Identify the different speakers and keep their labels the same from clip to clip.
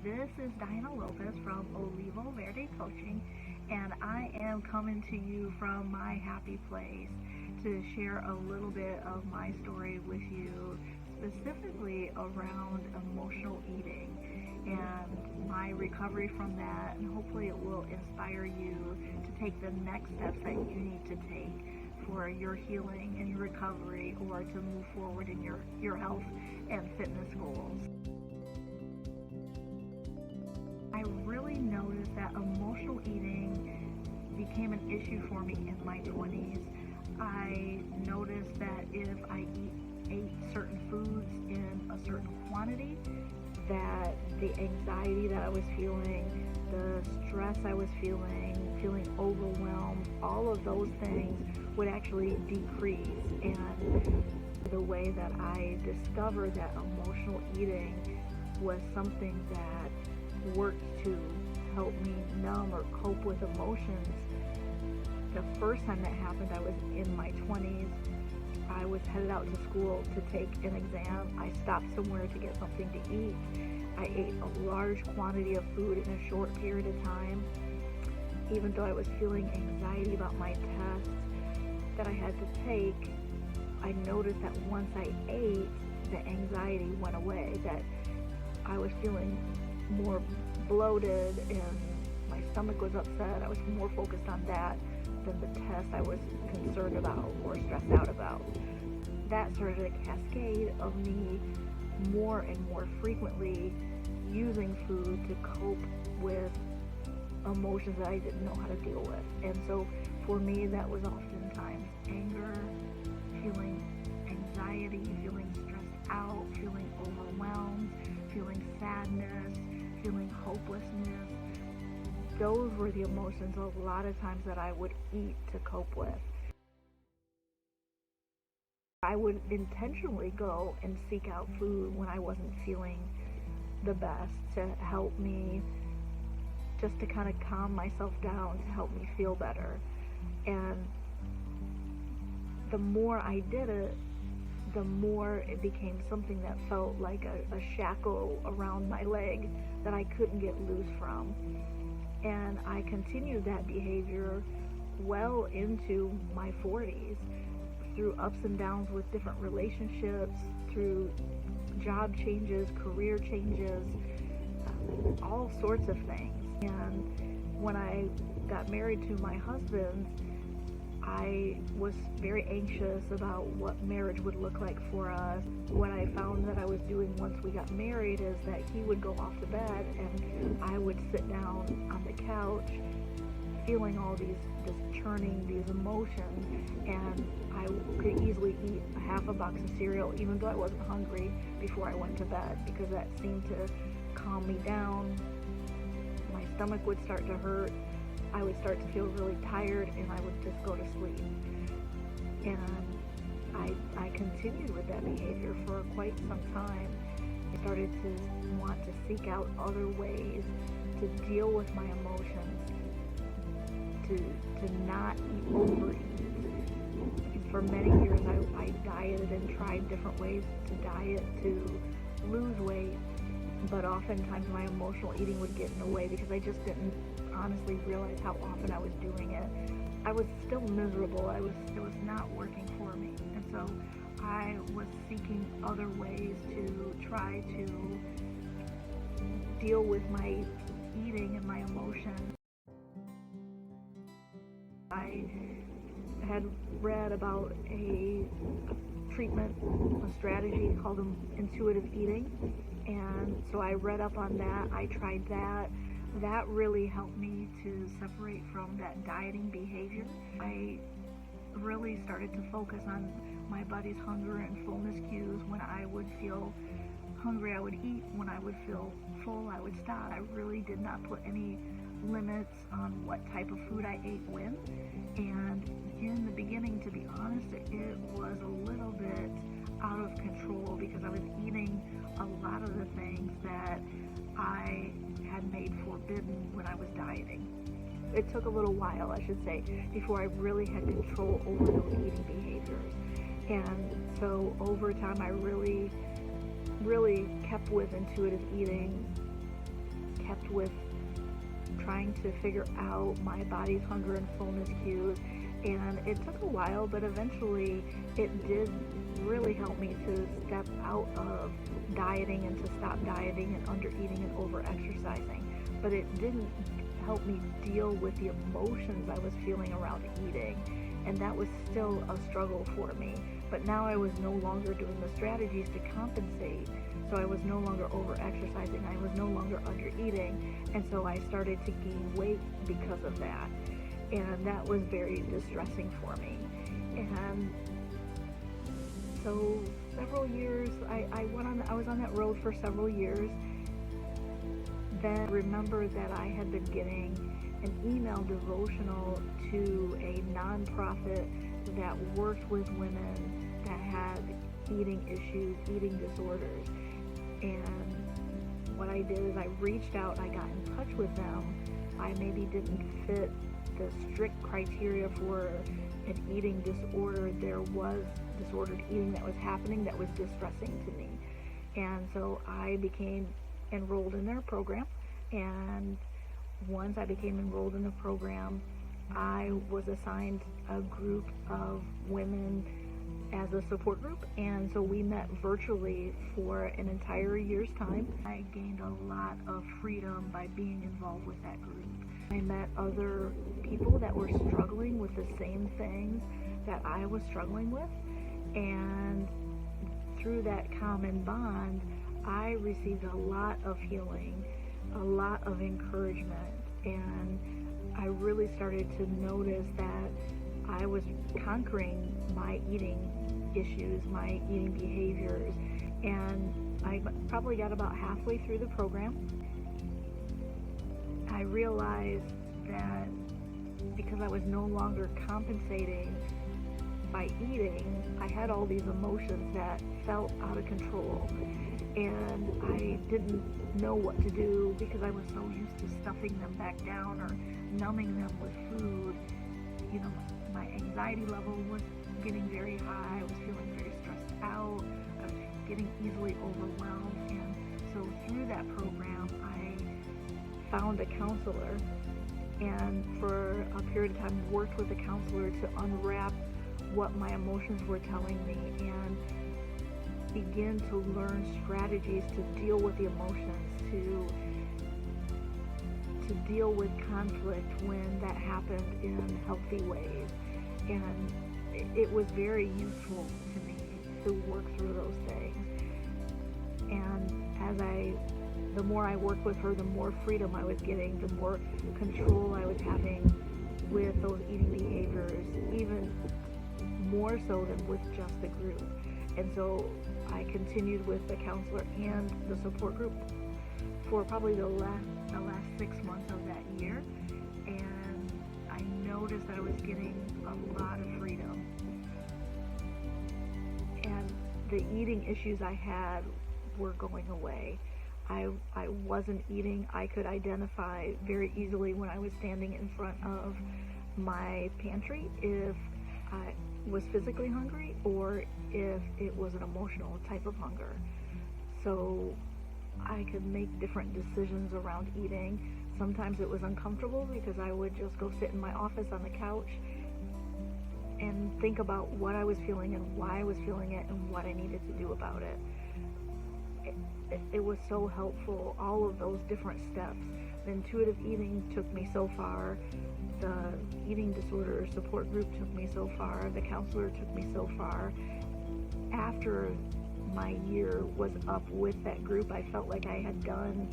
Speaker 1: This is Diana Lopez from Olivo Verde Coaching, and I am coming to you from my happy place to share a little bit of my story with you, specifically around emotional eating and my recovery from that, and hopefully it will inspire you to take the next steps that you need to take for your healing and your recovery, or to move forward in your health and fitness goals. I really noticed that emotional eating became an issue for me in my 20s. I noticed that if I ate certain foods in a certain quantity, that the anxiety that I was feeling, the stress I was feeling overwhelmed, all of those things would actually decrease. And the way that I discovered that emotional eating was something that worked to help me numb or cope with emotions. The first time that happened, I was in my 20s. I was headed out to school to take an exam. I stopped somewhere to get something to eat. I ate a large quantity of food in a short period of time. Even though I was feeling anxiety about my test that I had to take, I noticed that once I ate, the anxiety went away, that I was feeling more bloated and my stomach was upset. I was more focused on that than the test I was concerned about or stressed out about. That started a cascade of me more and more frequently using food to cope with emotions that I didn't know how to deal with. And so for me, that was oftentimes anger, feeling anxiety, feeling stressed out, feeling overwhelmed, feeling sadness, feeling hopelessness. Those were the emotions a lot of times that I would eat to cope with. I would intentionally go and seek out food when I wasn't feeling the best, to help me, just to kind of calm myself down, to help me feel better. And the more I did it, the more it became something that felt like a shackle around my leg that I couldn't get loose from. And I continued that behavior well into my 40s, through ups and downs with different relationships, through job changes, career changes, all sorts of things. And when I got married to my husband, I was very anxious about what marriage would look like for us. What I found that I was doing once we got married is that he would go off to bed and I would sit down on the couch feeling all this churning, these emotions, and I could easily eat a half a box of cereal even though I wasn't hungry before I went to bed, because that seemed to calm me down. My stomach would start to hurt. I would start to feel really tired, and I would just go to sleep. And I continued with that behavior for quite some time. I started to want to seek out other ways to deal with my emotions, to not overeat. For many years I dieted and tried different ways to diet to lose weight, but oftentimes my emotional eating would get in the way because I just didn't honestly realize how often I was doing it. I was still miserable. It was not working for me. And so I was seeking other ways to try to deal with my eating and my emotions. I had read about a treatment, a strategy called intuitive eating, and so I read up on that. I tried that. That really helped me to separate from that dieting behavior. I really started to focus on my body's hunger and fullness cues. When I would feel hungry, I would eat. When I would feel full, I would stop. I really did not put any limits on what type of food I ate when. And in the beginning, to be honest, it was a little bit out of control because I was eating a lot of the things that I had made forbidden when I was dieting. It took a little while, I should say, before I really had control over those eating behaviors. And so over time, I really kept with intuitive eating, kept with trying to figure out my body's hunger and fullness cues, and it took a while, but eventually it did really help me to step out of dieting and to stop dieting and under eating and over exercising. But it didn't help me deal with the emotions I was feeling around eating, and that was still a struggle for me. But now I was no longer doing the strategies to compensate, so I was no longer over exercising, I was no longer under eating, and so I started to gain weight because of that, and that was very distressing for me. And so several years, I was on that road for several years. Then remember that I had been getting an email devotional to a nonprofit that worked with women that had eating issues, eating disorders. And what I did is I reached out, I got in touch with them. I maybe didn't fit the strict criteria for an eating disorder. There was disordered eating that was happening that was distressing to me. And so I became enrolled in their program, and once I became enrolled in the program, I was assigned a group of women as a support group, and so we met virtually for an entire year's time. I gained a lot of freedom by being involved with that group. I met other people that were struggling with the same things that I was struggling with, and through that common bond, I received a lot of healing, a lot of encouragement, and I really started to notice that I was conquering my eating issues, my eating behaviors, and I probably got about halfway through the program. I realized that because I was no longer compensating by eating, I had all these emotions that felt out of control, and I didn't know what to do because I was so used to stuffing them back down or numbing them with food. You know, my anxiety level was getting very high. I was feeling very stressed out. I was getting easily overwhelmed, and so through that program, I found a counselor, and for a period of time worked with a counselor to unwrap what my emotions were telling me and begin to learn strategies to deal with the emotions, to deal with conflict when that happened in healthy ways. And it was very useful to me to work through those things. And the more I worked with her, the more freedom I was getting, the more control I was having with those eating behaviors, even more so than with just the group. And so I continued with the counselor and the support group for probably the last 6 months of that year, and I noticed that I was getting a lot of freedom, and the eating issues I had were going away. I wasn't eating. I could identify very easily when I was standing in front of my pantry if I was physically hungry or if it was an emotional type of hunger. So I could make different decisions around eating. Sometimes it was uncomfortable because I would just go sit in my office on the couch and think about what I was feeling and why I was feeling it and what I needed to do about it. It was so helpful, all of those different steps. The intuitive eating took me so far. The eating disorder support group took me so far. The counselor took me so far. After my year was up with that group, I felt like I had done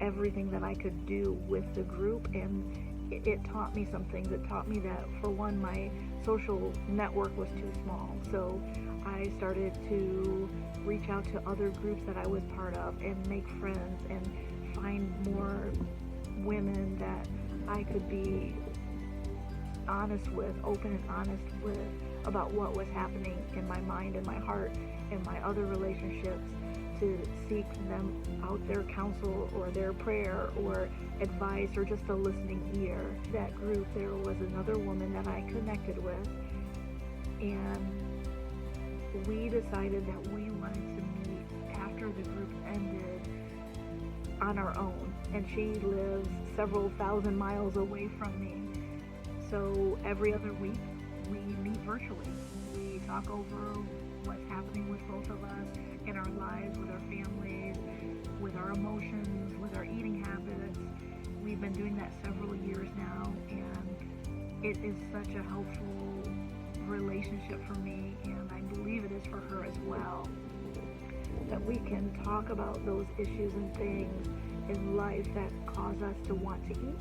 Speaker 1: everything that I could do with the group, and it taught me some things. It taught me that, for one, my social network was too small. So I started to reach out to other groups that I was part of and make friends and find more women that I could be honest with, open and honest with, about what was happening in my mind and my heart and my other relationships, to seek them out their counsel or their prayer or advice or just a listening ear. That group, there was another woman that I connected with, and we decided that we wanted to meet after the group ended on our own, and she lives several thousand miles away from me. So every other week we meet virtually. We talk over what's happening with both of us in our lives, with our families, with our emotions, with our eating habits. We've been doing that several years now, and it is such a helpful relationship for me, and I believe it is for her as well. That we can talk about those issues and things in life that cause us to want to eat,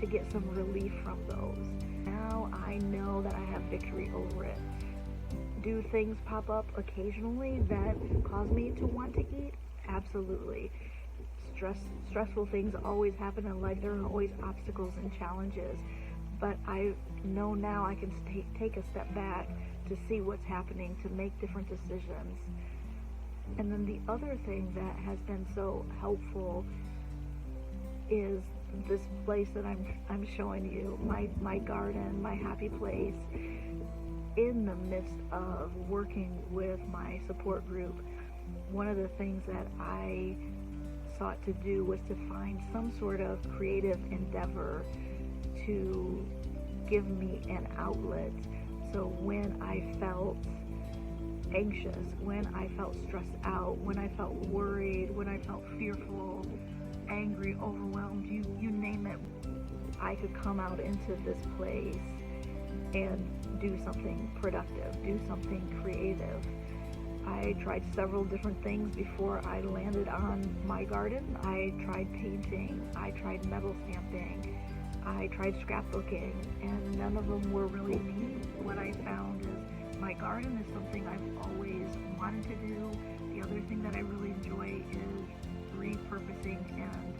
Speaker 1: to get some relief from those. Now I know that I have victory over it. Do things pop up occasionally that cause me to want to eat? Absolutely. Stressful things always happen in life. There are always obstacles and challenges. But I know now I can take a step back to see what's happening, to make different decisions. And then the other thing that has been so helpful is this place that I'm showing you, my garden, my happy place, in the midst of working with my support group. One of the things that I sought to do was to find some sort of creative endeavor to give me an outlet. So when I felt anxious, when I felt stressed out, when I felt worried, when I felt fearful, angry, overwhelmed, you name it, I could come out into this place and do something productive, do something creative. I tried several different things before I landed on my garden. I tried painting, I tried metal stamping, I tried scrapbooking, and none of them were really me. What I found is my garden is something I've always wanted to do. The other thing that I really enjoy is repurposing and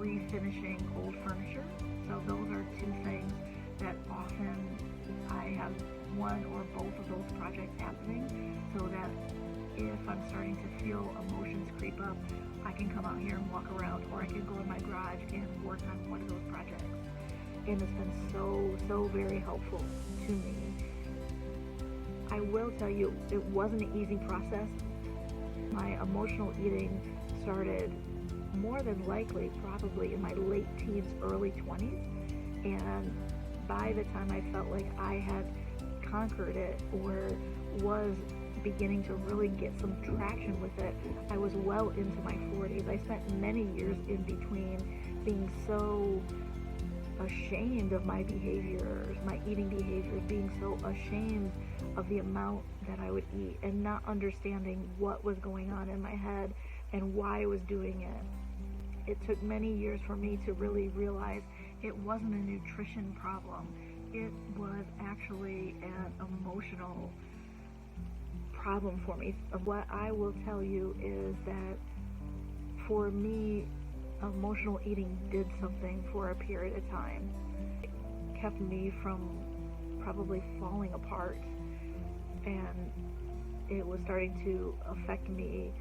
Speaker 1: refinishing old furniture. So those are two things that often I have one or both of those projects happening, so that if I'm starting to feel emotions creep up, I can come out here and walk around, or I can go in my garage and work on one of those projects. And it's been so very helpful to me. I will tell you, it wasn't an easy process. My emotional eating started more than likely probably in my late teens, early 20s, and by the time I felt like I had conquered it or was beginning to really get some traction with it, I was well into my 40s. I spent many years in between being so ashamed of my behaviors, my eating behaviors, being so ashamed of the amount that I would eat, and not understanding what was going on in my head and why I was doing it. It took many years for me to really realize it wasn't a nutrition problem. It was actually an emotional problem for me. What I will tell you is that for me, emotional eating did something for a period of time. It kept me from probably falling apart, and it was starting to affect me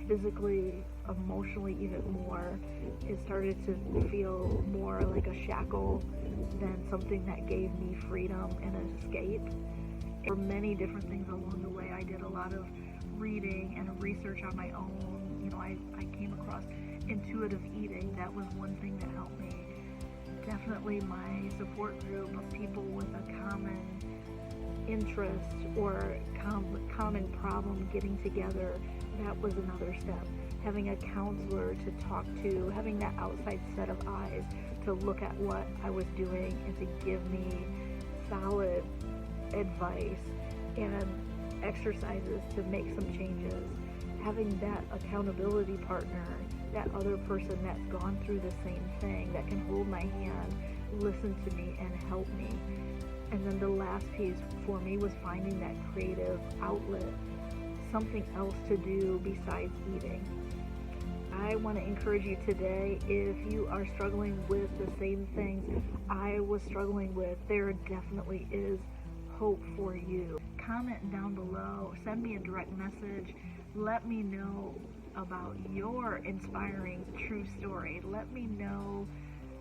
Speaker 1: physically, emotionally even more. It started to feel more like a shackle than something that gave me freedom and an escape. For many different things along the way, I did a lot of reading and research on my own. You know, I came across intuitive eating. That was one thing that helped me. Definitely my support group of people with a common interest or common problem getting together, that was another step. Having a counselor to talk to, having that outside set of eyes to look at what I was doing and to give me solid advice and exercises to make some changes. Having that accountability partner, that other person that's gone through the same thing, that can hold my hand, listen to me, and help me. And then the last piece for me was finding that creative outlet, something else to do besides eating. I want to encourage you today, if you are struggling with the same things I was struggling with, there definitely is hope for you. Comment down below, send me a direct message, let me know about your inspiring true story. Let me know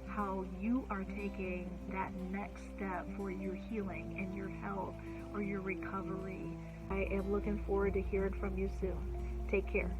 Speaker 1: how you are taking that next step for your healing and your health or your recovery. I am looking forward to hearing from you soon. Take care.